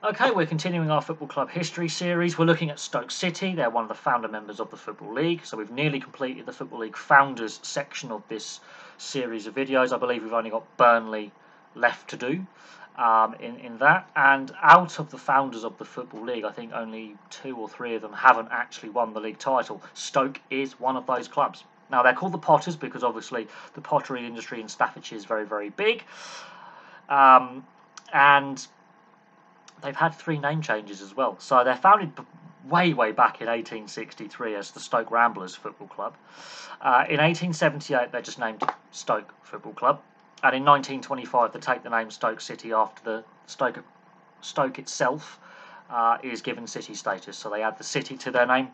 Okay, we're continuing our Football Club history series. We're looking at Stoke City. They're one of the founder members of the Football League. So we've nearly completed the Football League founders section of this series of videos. I believe we've only got Burnley left to do in that. And out of the founders of the Football League, I think only 2 or 3 of them haven't actually won the league title. Stoke is one of those clubs. Now, they're called the Potters because obviously the pottery industry in Staffordshire is very, very big. And they've had 3 name changes as well. So they're founded way back in 1863 as the Stoke Ramblers Football Club. In 1878, they're just named Stoke Football Club. And in 1925, they take the name Stoke City after the Stoke itself is given city status. So they add the city to their name.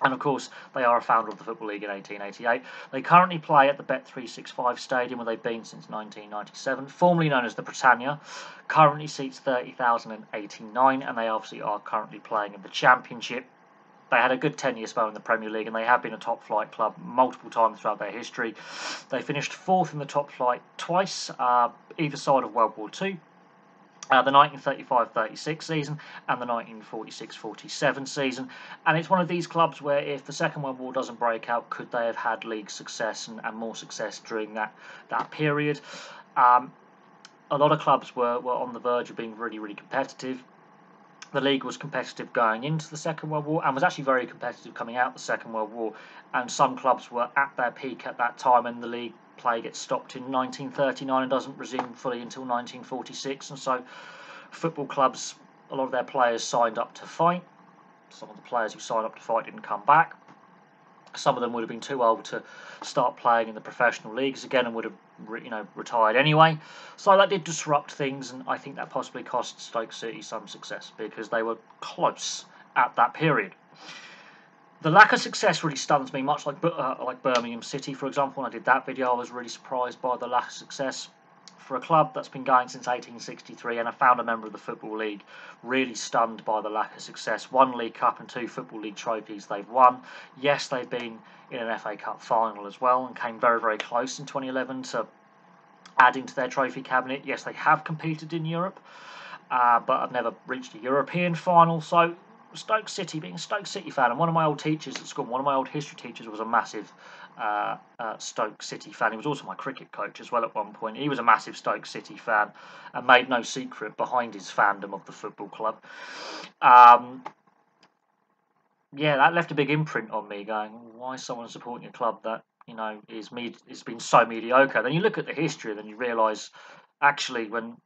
And of course, they are a founder of the Football League in 1888. They currently play at the Bet365 Stadium, where they've been since 1997, formerly known as the Britannia. Currently seats 30,089, and they obviously are currently playing in the Championship. They had a good 10-year spell in the Premier League, and they have been a top-flight club multiple times throughout their history. They finished 4th in the top flight twice, either side of World War II. The 1935-36 season and the 1946-47 season. And it's one of these clubs where if the Second World War doesn't break out, could they have had league success and more success during that period? A lot of clubs were on the verge of being really competitive. The league was competitive going into the Second World War and was actually very competitive coming out of the Second World War. And some clubs were at their peak at that time, and the league play gets stopped in 1939 and doesn't resume fully until 1946. And so football clubs, a lot of their players signed up to fight. Some of the players who signed up to fight didn't come back. Some of them would have been too old to start playing in the professional leagues again and would have retired anyway. So that did disrupt things, and I think that possibly cost Stoke City some success because they were close at that period. The lack of success really stuns me, much like Birmingham City, for example. When I did that video, I was really surprised by the lack of success. For a club that's been going since 1863 and a founder member of the Football League, really stunned by the lack of success. 1 League Cup and 2 Football League trophies they've won. Yes, they've been in an FA Cup final as well and came very close in 2011 to adding to their trophy cabinet. Yes, they have competed in Europe, but have never reached a European final. So Stoke City, being a Stoke City fan, and one of my old teachers at school, one of my old history teachers was a massive Stoke City fan. He was also my cricket coach as well at one point. He was a massive Stoke City fan and made no secret behind his fandom of the football club. Yeah, that left a big imprint on me, going, why is someone supporting a club that is been so mediocre? Then you look at the history, and then you realise actually when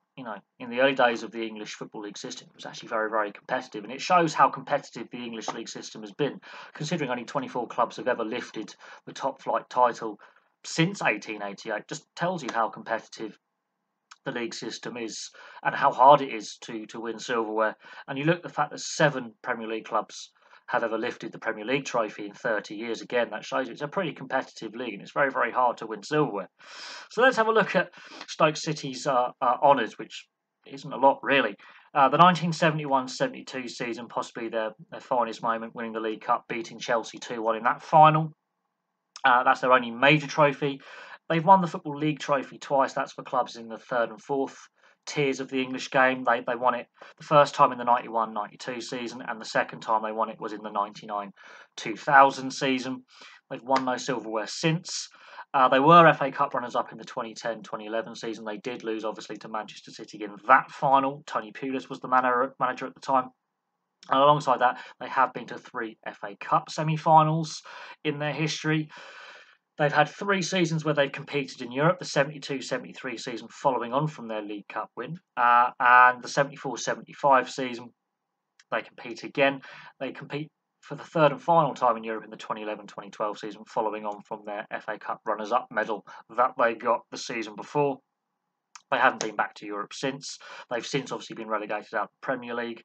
in the early days of the English Football League system, it was actually very competitive, and it shows how competitive the English league system has been, considering only 24 clubs have ever lifted the top flight title since 1888. Just tells you how competitive the league system is and how hard it is to win silverware. And you look at the fact that 7 Premier League clubs have ever lifted the Premier League trophy in 30 years. Again, that shows you it's a pretty competitive league, and it's very hard to win silverware. So let's have a look at Stoke City's honours, which isn't a lot really. The 1971-72 season, possibly their finest moment, winning the League Cup, beating Chelsea 2-1 in that final. That's their only major trophy. They've won the Football League trophy twice. That's for clubs in the 3rd and 4th tiers of the English game. They won it the first time in the 91-92 season, and the second time they won it was in the 99-2000 season. They've won no silverware since. They were FA Cup runners-up in the 2010-2011 season. They did lose, obviously, to Manchester City in that final. Tony Pulis was the manager at the time. And alongside that, they have been to 3 FA Cup semi-finals in their history. They've had 3 seasons where they've competed in Europe, the 72-73 season following on from their League Cup win, and the 74-75 season they compete again. They compete for the 3rd and final time in Europe in the 2011-2012 season, following on from their FA Cup runners-up medal that they got the season before. They haven't been back to Europe since. They've since obviously been relegated out of the Premier League.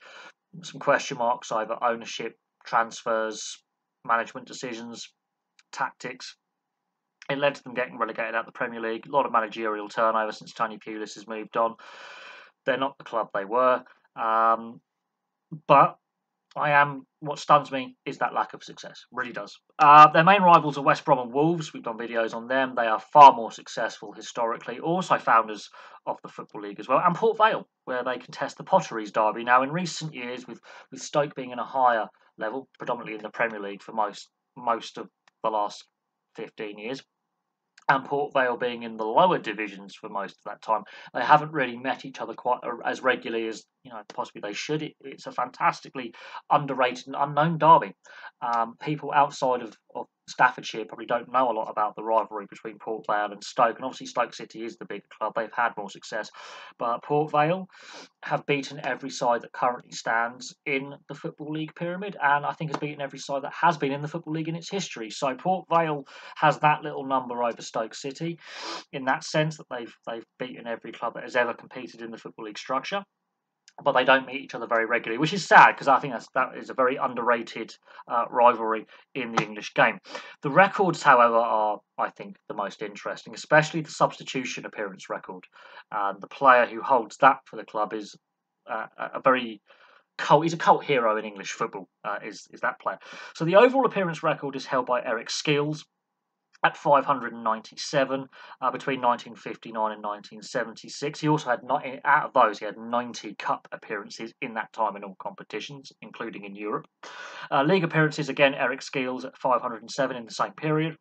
Some question marks over ownership, transfers, management decisions, tactics. It led to them getting relegated out of the Premier League. A lot of managerial turnover since Tony Pulis has moved on. They're not the club they were. But What stuns me is that lack of success. Really does. Their main rivals are West Brom and Wolves. We've done videos on them. They are far more successful historically. Also founders of the Football League as well. And Port Vale, where they contest the Potteries Derby. Now, in recent years, with Stoke being in a higher level, predominantly in the Premier League for most of the last 15 years, and Port Vale being in the lower divisions for most of that time, they haven't really met each other quite as regularly as possibly they should. It's a fantastically underrated and unknown derby. People outside of Staffordshire probably don't know a lot about the rivalry between Port Vale and Stoke, and obviously Stoke City is the bigger club. They've had more success, but Port Vale have beaten every side that currently stands in the Football League pyramid, and I think has beaten every side that has been in the Football League in its history. So Port Vale has that little number over Stoke City, in that sense that they've beaten every club that has ever competed in the Football League structure. But they don't meet each other very regularly, which is sad because I think that is a very underrated rivalry in the English game. The records, however, are, I think, the most interesting, especially the substitution appearance record. The player who holds that for the club is a very cult. He's a cult hero in English football. Is that player? So the overall appearance record is held by Eric Skeels at 597 between 1959 and 1976. He also had out of those he had 90 cup appearances in that time in all competitions, including in Europe. League appearances, again, Eric Skeels at 507 in the same period.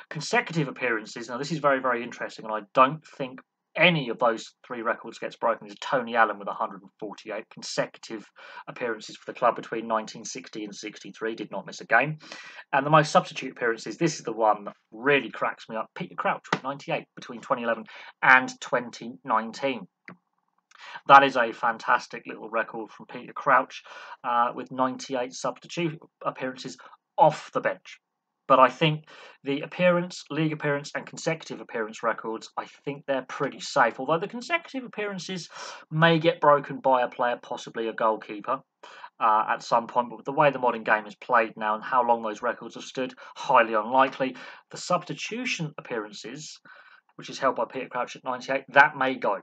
Consecutive appearances, now this is very, very interesting, and I don't think any of those three records gets broken, is Tony Allen with 148 consecutive appearances for the club between 1960 and 63, did not miss a game. And the most substitute appearances, this is the one that really cracks me up, Peter Crouch with 98 between 2011 and 2019. That is a fantastic little record from Peter Crouch with 98 substitute appearances off the bench. But I think the league appearance, and consecutive appearance records, I think they're pretty safe. Although the consecutive appearances may get broken by a player, possibly a goalkeeper, at some point. But with the way the modern game is played now and how long those records have stood, highly unlikely. The substitution appearances, which is held by Peter Crouch at 98, that may go.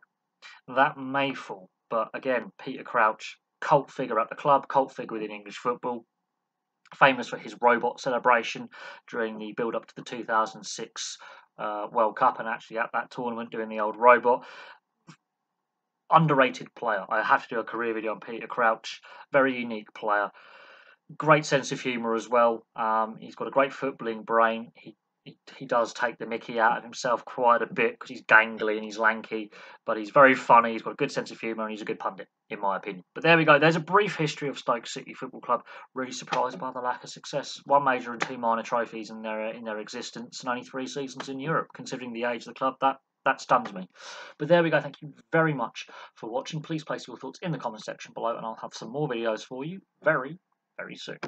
That may fall. But again, Peter Crouch, cult figure at the club, cult figure within English football. Famous for his robot celebration during the build-up to the 2006 World Cup, and actually at that tournament doing the old robot. Underrated player. I have to do a career video on Peter Crouch. Very unique player. Great sense of humour as well. He's got a great footballing brain. He does take the mickey out of himself quite a bit because he's gangly and he's lanky, but he's very funny. He's got a good sense of humour and he's a good pundit, in my opinion. But there we go. There's a brief history of Stoke City Football Club. Really surprised by the lack of success. One major and two minor trophies in their existence, and only 3 seasons in Europe. Considering the age of the club, that stuns me. But there we go. Thank you very much for watching. Please place your thoughts in the comment section below, and I'll have some more videos for you very, very soon.